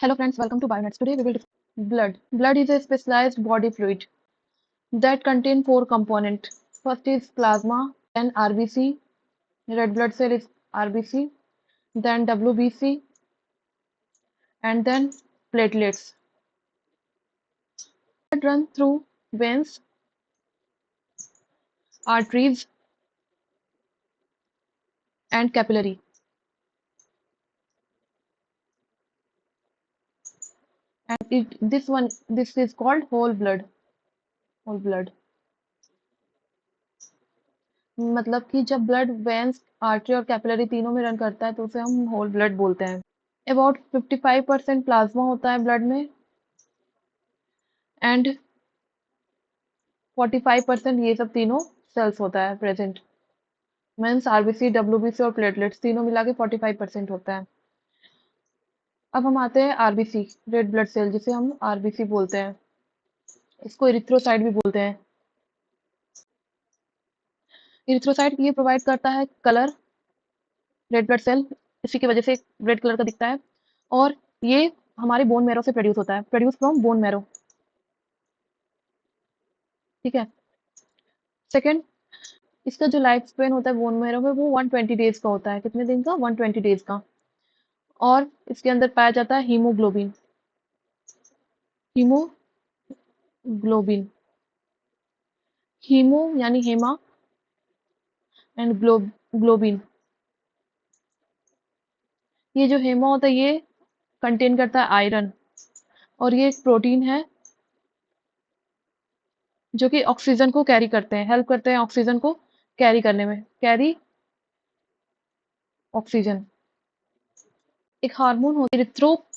Hello friends, welcome to Bionuts. Today we will discuss blood. Blood is a specialized body fluid that contains four components. First is plasma, then RBC, red blood cell is RBC, then WBC, and then platelets. Blood runs through veins, arteries, and capillary. And this is called whole blood. Whole blood. मतलब कि जब blood veins, artery और capillary तीनों में run करता है तो उसे हम होल ब्लड बोलते हैं। अबाउट 55% प्लाज्मा होता है ब्लड में एंड 45% ये सब तीनों सेल्स होता है प्रेजेंट। मीन्स आरबीसी, डब्ल्यूबीसी और प्लेटलेट्स तीनों मिला के 45% होता है। अब हम आते हैं आरबीसी, रेड ब्लड सेल, जिसे हम आरबीसी बोलते हैं। इसको इरिथ्रोसाइट भी बोलते हैं। इरिथ्रोसाइट ये प्रोवाइड करता है कलर, रेड ब्लड सेल इसी की वजह से रेड कलर का दिखता है, और ये हमारे बोन मैरो से प्रोड्यूस होता है, प्रोड्यूस फ्रॉम बोन मैरो। ठीक है। सेकेंड, इसका जो लाइफ स्पेन होता है बोन मैरो में वो 120 डेज का होता है। कितने दिन का? 120 डेज का। और इसके अंदर पाया जाता है हीमोग्लोबिन। हीमोग्लोबिन, हीमो यानी हेमा एंड ग्लोबिन। ये जो हेमा होता है ये कंटेन करता है आयरन, और ये एक प्रोटीन है जो कि ऑक्सीजन को कैरी करते हैं, हेल्प करते हैं ऑक्सीजन को कैरी करने में। Carry oxygen. एक हार्मोन होता है इरिथ्रोपोइटिन।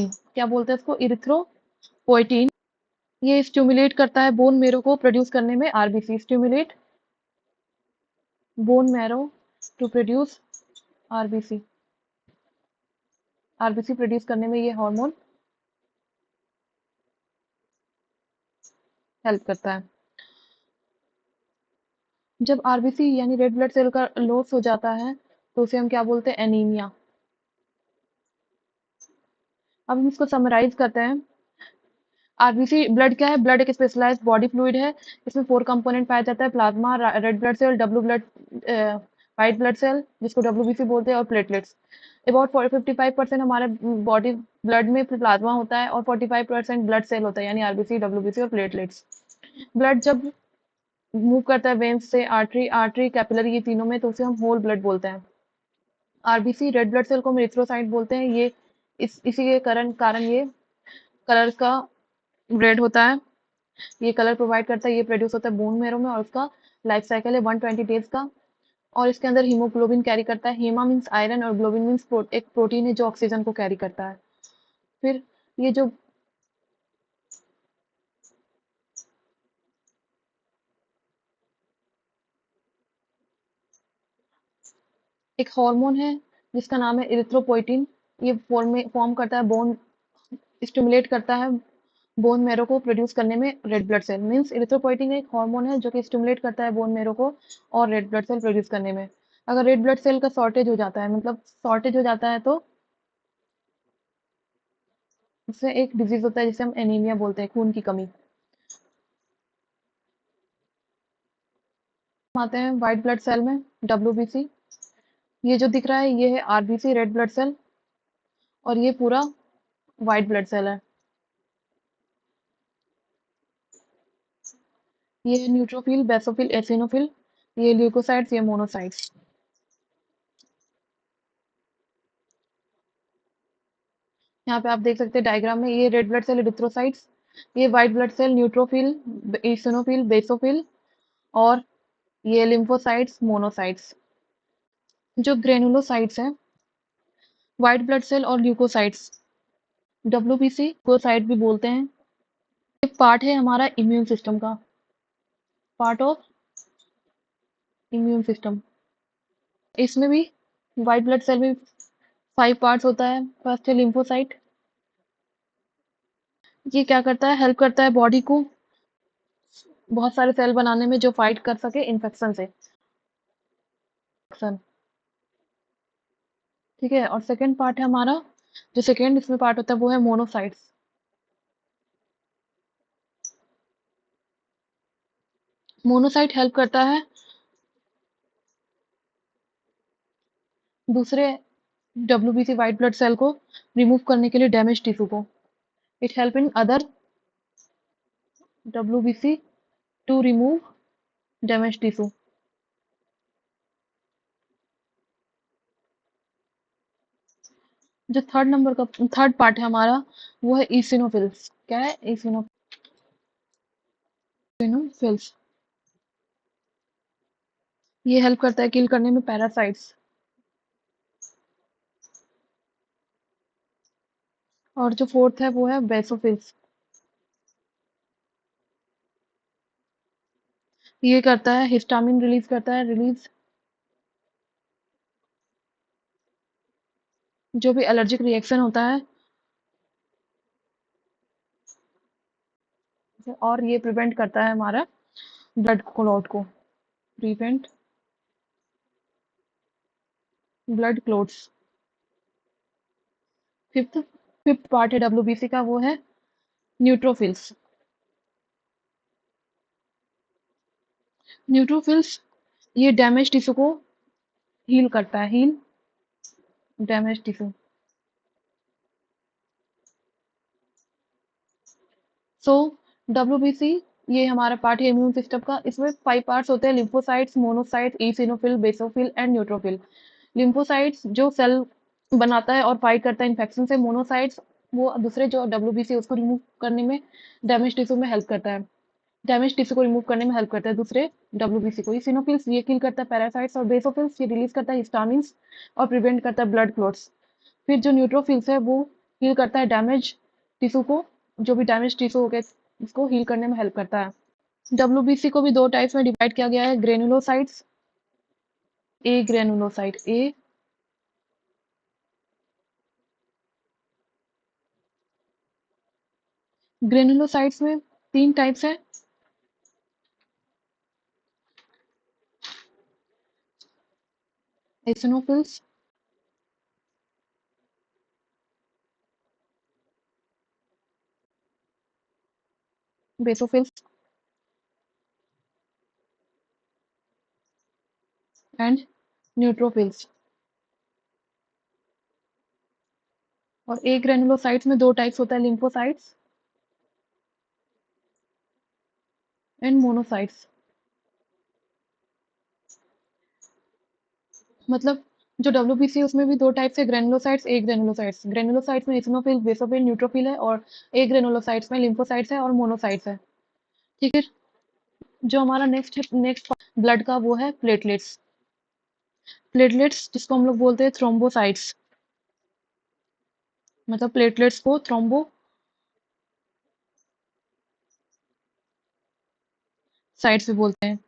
क्या बोलते हैं इसको? इरिथ्रोपोइटिन। ये स्टिमुलेट करता है बोन मैरो को प्रोड्यूस करने में। RBC stimulate bone marrow to produce RBC. RBC produce करने में ये हार्मोन हेल्प करता है। जब आरबीसी यानी रेड ब्लड सेल का लॉस हो जाता है तो उसे हम क्या बोलते हैं? एनीमिया। अब हम इसको समराइज करते हैं। आरबीसी ब्लड क्या है? ब्लड एक स्पेशलाइज्ड बॉडी फ्लूइड है। इसमें फोर कंपोनेंट पाया जाता है: plasma, red blood cell, white blood cell जिसको डब्ल्यूबीसी बोलते हैं, और प्लेटलेट्स। अबाउट 55% हमारे बॉडी ब्लड में प्लाज्मा होता है और 45% ब्लड सेल होता है, यानी आरबीसी, डब्ल्यूबीसी और प्लेटलेट्स। ब्लड जब मूव करता है वेन्स से आर्टरी, कैपिलरी, ये तीनों में, तो उसे हम होल ब्लड बोलते हैं। आरबीसी रेड ब्लड सेल को हम एरिथ्रोसाइट बोलते हैं। ये इसी के कारण ये कलर का रेड होता है। ये कलर प्रोवाइड करता है, ये प्रोड्यूस होता है बोन मैरो में, और उसका लाइफ साइकिल है 120 डेज का। और इसके अंदर हीमोग्लोबिन कैरी करता है। हीमा मीन्स आयरन और ग्लोबिन मीन्स एक प्रोटीन है जो ऑक्सीजन को कैरी करता है। फिर ये जो एक हार्मोन है जिसका नाम है इरिथ्रोपोइटिन, ये फॉर्म करता है बोन, स्टिमुलेट करता है बोन मैरो को प्रोड्यूस करने में red blood cell. Means erythropoietin एक हार्मोन है जो कि स्टिमुलेट करता है बोन मैरो को और रेड ब्लड सेल प्रोड्यूस करने में। अगर रेड ब्लड सेल का शॉर्टेज हो जाता है, मतलब शॉर्टेज हो जाता है, तो उससे एक डिजीज होता है जिसे हम एनीमिया बोलते हैं, खून की कमी। हम आते हैं व्हाइट ब्लड सेल में, डब्ल्यूबीसी। ये जो दिख रहा है ये है आरबीसी, रेड ब्लड सेल, और ये पूरा व्हाइट ब्लड सेल है। ये न्यूट्रोफिल, बेसोफिल, एसिनोफिल, ये ल्यूकोसाइट्स, ये मोनोसाइट्स। यहाँ पे आप देख सकते हैं डायग्राम में, ये रेड ब्लड सेल एरिथ्रोसाइट्स, ये white blood cell neutrophil, eosinophil, basophil, और ये लिम्फोसाइट्स, मोनोसाइट्स। जो ग्रेनुलोसाइट्स हैं, व्हाइट ब्लड सेल और ल्यूकोसाइट्स, डब्ल्यूबीसी ल्यूकोसाइट भी बोलते हैं। ये पार्ट है हमारा इम्यून सिस्टम का, पार्ट ऑफ इम्यून सिस्टम। इसमें भी व्हाइट ब्लड सेल में 5 पार्ट्स होता है। फर्स्ट है लिम्फोसाइट। ये क्या करता है? हेल्प करता है बॉडी को बहुत सारे सेल बनाने में जो फाइट कर सके इन्फेक्शन से। ठीक है। और सेकंड पार्ट है हमारा जो सेकेंड इसमें पार्ट होता है वो है मोनोसाइट्स। मोनोसाइट हेल्प करता है दूसरे WBC व्हाइट ब्लड सेल को रिमूव करने के लिए डैमेज टिश्यू को। It help in other WBC to remove damage tissue. जो थर्ड पार्ट है हमारा वो है इसिनोफिल्स। क्या है? इसिनोफिल्स। ये हेल्प करता है किल करने में पैरासाइट्स। और जो फोर्थ है वो है बेसोफिल्स। ये करता है हिस्टामिन रिलीज करता है, रिलीज जो भी एलर्जिक रिएक्शन होता है, और ये प्रिवेंट करता है हमारा ब्लड क्लॉट को। Prevent blood clots. Fifth fifth part है WBC का वो है न्यूट्रोफिल्स। न्यूट्रोफिल्स ये डैमेज टिश्यू को हील करता है, हील डैमेज टिश्यू। सो WBC ये हमारा पार्ट है इम्यून सिस्टम का। इसमें 5 पार्ट्स होते हैं: lymphocytes, monocyte, eosinophil, basophil and neutrophil. Lymphocytes जो सेल बनाता है और फाइट करता है इन्फेक्शन से। मोनोसाइट्स वो दूसरे जो WBC उसको रिमूव करने में, डैमेज टिश्यू में हेल्प करता है, डैमेज टिश्यू को रिमूव करने में हेल्प करता है दूसरे WBC को। इसिनोफिल्स ये किल करता है पैरासाइट्स, और बेसोफिल्स ये रिलीज करता है हिस्टामिन्स और प्रिवेंट करता है ब्लड क्लॉट्स। फिर जो न्यूट्रोफिल्स है वो हील करता है डैमेज टिश्यू को, जो भी डैमेज टिश्यू हो गया इसको हील करने में हेल्प करता है। WBC को भी 2 टाइप्स में डिवाइड किया गया है: ग्रेनुलोसाइट्स, ए ग्रेनुलोसाइट ए, ग्रेनुलोसाइट्स में 3 टाइप्स है: एसिनोफिल्स, बेसोफिल्स एंड न्यूट्रोफिल्स। और ए ग्रेनुलोसाइट्स में 2 टाइप्स होता है: लिम्फोसाइट्स एंड मोनोसाइट्स। मतलब जो WBC है उसमें भी 2 टाइप्स है: ग्रेनुलोसाइट्स, ए ग्रेनुलोसाइट्स। ग्रेनुलोसाइट्स में एसिनोफिल, बेसोफिल, न्यूट्रोफिल है, और ए ग्रेनुलोसाइट्स में लिम्फोसाइट्स है और मोनोसाइट्स है। ठीक है। जो हमारा नेक्स्ट ब्लड का वो है प्लेटलेट्स। प्लेटलेट्स जिसको हम लोग बोलते हैं थ्रोम्बोसाइट्स, मतलब प्लेटलेट्स को थ्रोम्बोसाइट्स भी बोलते हैं।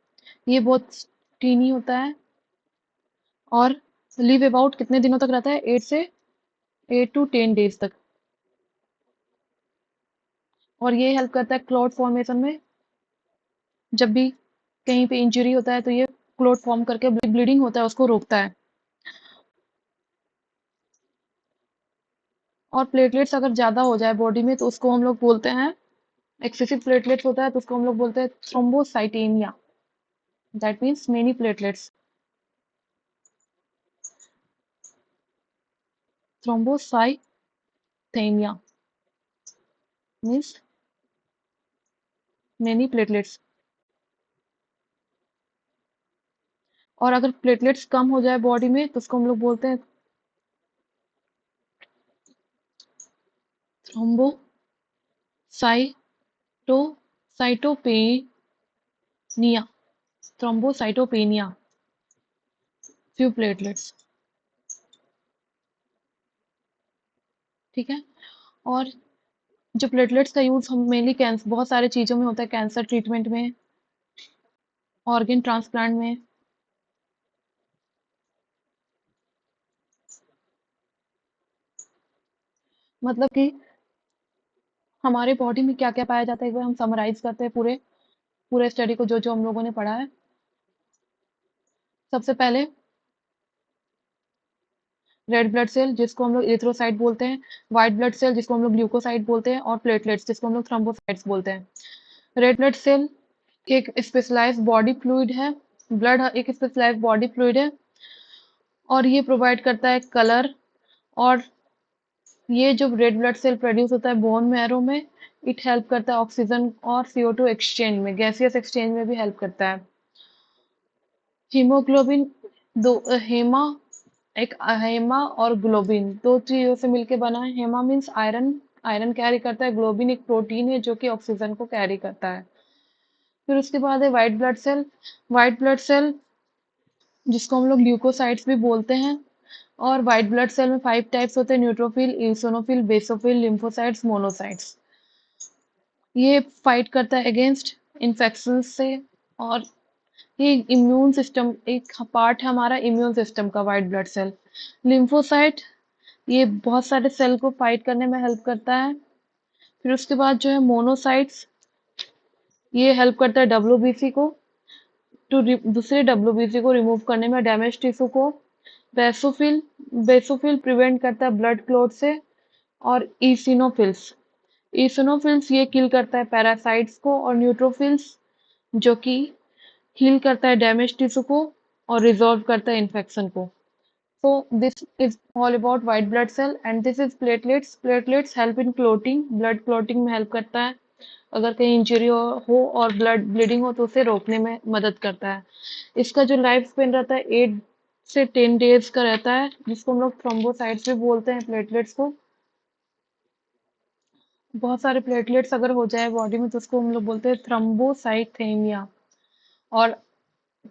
ये बहुत टीनी होता है और लिव अबाउट कितने दिनों तक रहता है? 8 to 10 डेज तक। और ये हेल्प करता है क्लॉट फॉर्मेशन में। जब भी कहीं पे इंजरी होता है तो ये क्लॉट फॉर्म करके ब्लीडिंग होता है उसको रोकता है। और प्लेटलेट्स अगर ज्यादा हो जाए बॉडी में तो उसको हम लोग बोलते हैं, एक्सेसिव प्लेटलेट्स होता है तो उसको हम लोग बोलते हैं thrombocythemia. That means many platelets. Thrombocythemia means many platelets. और अगर प्लेटलेट्स कम हो जाए बॉडी में तो उसको हम लोग बोलते हैं थ्रोम्बोसाइटोसाइटोपेनिया। Thrombocytopenia, few platelets. ठीक है। और जो प्लेटलेट्स का यूज हम मेनली कैंसर, बहुत सारे चीजों में होता है, कैंसर ट्रीटमेंट में, ऑर्गन ट्रांसप्लांट में। मतलब कि हमारे बॉडी में क्या क्या पाया जाता है एक बार हम समराइज करते हैं पूरे पूरे स्टडी को, जो जो हम लोगों ने पढ़ा है। सबसे पहले रेड ब्लड सेल जिसको हम लोग इरिथ्रोसाइट बोलते हैं, व्हाइट ब्लड सेल जिसको हम लोग ल्यूकोसाइट बोलते हैं, और प्लेटलेट्स जिसको हम लोग थ्रोम्बोसाइट्स बोलते हैं। रेड ब्लड सेल एक स्पेशलाइज्ड बॉडी फ्लूइड है, ब्लड एक स्पेशलाइज्ड बॉडी फ्लूइड है, और ये प्रोवाइड करता है कलर। और ये जो रेड ब्लड सेल प्रोड्यूस होता है बोन मैरो में, इट हेल्प करता है ऑक्सीजन और CO2 एक्सचेंज में, गैसियस एक्सचेंज में भी हेल्प करता है। हीमोग्लोबिन दो हेमा एक हेमा और ग्लोबिन दो चीजों से मिलके बना है। Hema means iron, iron carry करता है। ग्लोबिन एक प्रोटीन है जो कि ऑक्सीजन को कैरी करता है। फिर उसके बाद है white blood cell. White blood cell जिसको हम लोग ल्यूकोसाइट्स भी बोलते हैं। और व्हाइट ब्लड सेल में 5 टाइप्स होते हैं: neutrophil, eosinophil, basophil, lymphocytes, monocytes. ये फाइट करता है अगेंस्ट इन्फेक्शन से। और ये इम्यून सिस्टम एक पार्ट है हमारा इम्यून सिस्टम का, व्हाइट ब्लड सेल। लिम्फोसाइट ये बहुत सारे सेल को फाइट करने में हेल्प करता है। फिर उसके बाद जो है मोनोसाइट्स, ये हेल्प करता है WBC को दूसरे WBC को रिमूव करने में, डैमेज टिश्यू को। बेसोफिल बेसोफिल प्रिवेंट करता है ब्लड क्लॉट से। और इसिनोफिल्स ये किल करता है पैरासाइट्स को। और न्यूट्रोफिल्स जो कि हील करता है डैमेज टिश्यू को और रिजॉल्व करता है इन्फेक्शन को। So this is all about white blood cell and this is platelets. Platelets help in clotting, blood clotting में help करता है। अगर कहीं इंजरी हो और ब्लड ब्लीडिंग हो तो उसे रोकने में मदद करता है। इसका जो लाइफ स्पेन रहता है 8 से 10 डेज का रहता है, जिसको हम लोग थ्रोम्बोसाइट्स भी बोलते हैं प्लेटलेट्स को। बहुत सारे प्लेटलेट्स अगर हो जाए बॉडी में तो उसको हम लोग बोलते हैं थ्रोम्बोसाइथेमिया। और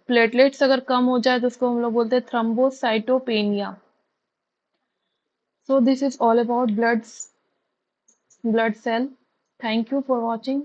प्लेटलेट्स अगर कम हो जाए तो उसको हम लोग बोलते हैं thrombocytopenia. So this is all about blood cell. Thank you for watching.